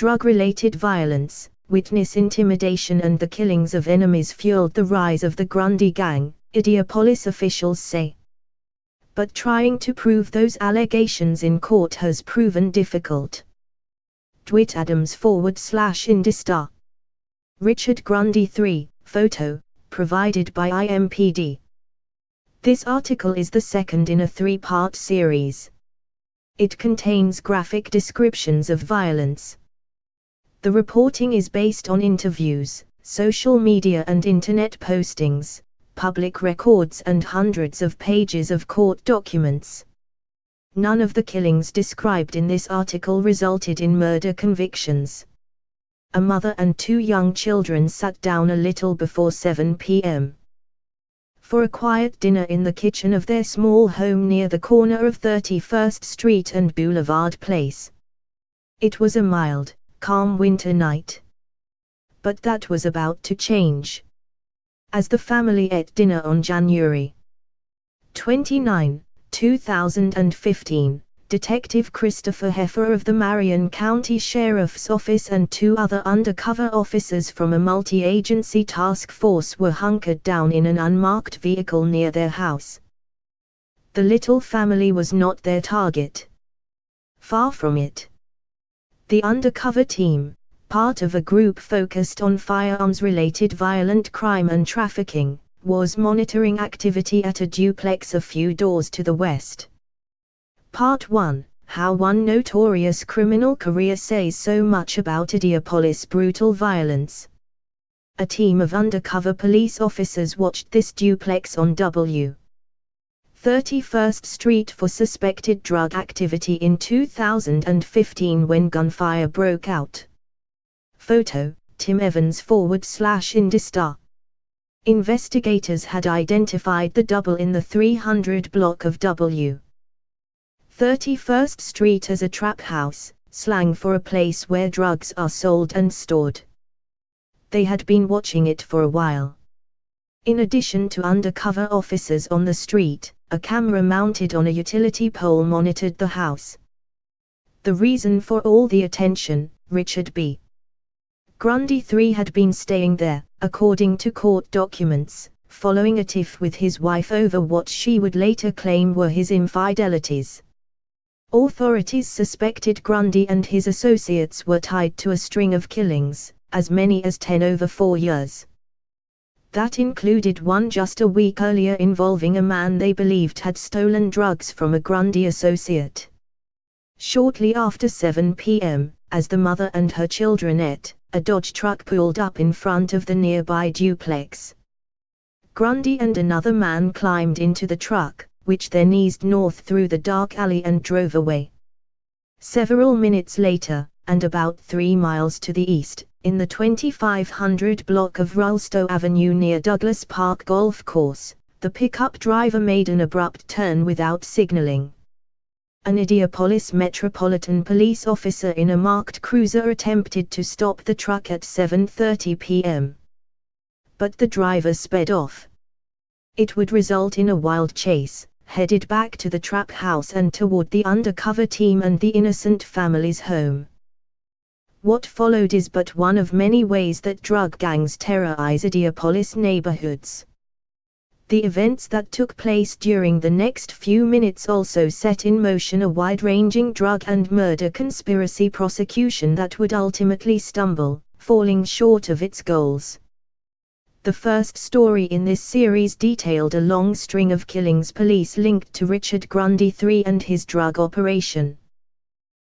Drug-related violence, witness intimidation and the killings of enemies fueled the rise of the Grundy gang, Indianapolis officials say. But trying to prove those allegations in court has proven difficult. Dwight Adams /Indistar. Richard Grundy 3, photo, provided by IMPD. This article is the second in a three-part series. It contains graphic descriptions of violence. The reporting is based on interviews, social media and internet postings, public records and hundreds of pages of court documents. None of the killings described in this article resulted in murder convictions. A mother and two young children sat down a little before 7 p.m. for a quiet dinner in the kitchen of their small home near the corner of 31st Street and Boulevard Place. It was a mild, calm winter night. But that was about to change. As the family ate dinner on January 29, 2015, Detective Christopher Heffer of the Marion County Sheriff's Office and two other undercover officers from a multi-agency task force were hunkered down in an unmarked vehicle near their house. The little family was not their target. Far from it. The undercover team, part of a group focused on firearms-related violent crime and trafficking, was monitoring activity at a duplex a few doors to the west. Part 1: How one notorious criminal career says so much about Indianapolis' brutal violence. A team of undercover police officers watched this duplex on W. 31st Street for suspected drug activity in 2015 when gunfire broke out. Photo, Tim Evans /Indistar. Investigators had identified the double in the 300 block of W. 31st Street as a trap house, slang for a place where drugs are sold and stored. They had been watching it for a while. In addition to undercover officers on the street, a camera mounted on a utility pole monitored the house. The reason for all the attention, Richard B. Grundy III had been staying there, according to court documents, following a tiff with his wife over what she would later claim were his infidelities. Authorities suspected Grundy and his associates were tied to a string of killings, as many as 10 over 4 years. That included one just a week earlier involving a man they believed had stolen drugs from a Grundy associate. Shortly after 7 p.m., as the mother and her children ate, a Dodge truck pulled up in front of the nearby duplex. Grundy and another man climbed into the truck, which then eased north through the dark alley and drove away. Several minutes later, and about 3 miles to the east, in the 2500 block of Ralstow Avenue near Douglas Park Golf Course, the pickup driver made an abrupt turn without signaling. An Indianapolis Metropolitan Police officer in a marked cruiser attempted to stop the truck at 7:30 p.m. But the driver sped off. It would result in a wild chase, headed back to the trap house and toward the undercover team and the innocent family's home. What followed is but one of many ways that drug gangs terrorize Indianapolis neighborhoods. The events that took place during the next few minutes also set in motion a wide-ranging drug and murder conspiracy prosecution that would ultimately stumble, falling short of its goals. The first story in this series detailed a long string of killings police linked to Richard Grundy III and his drug operation.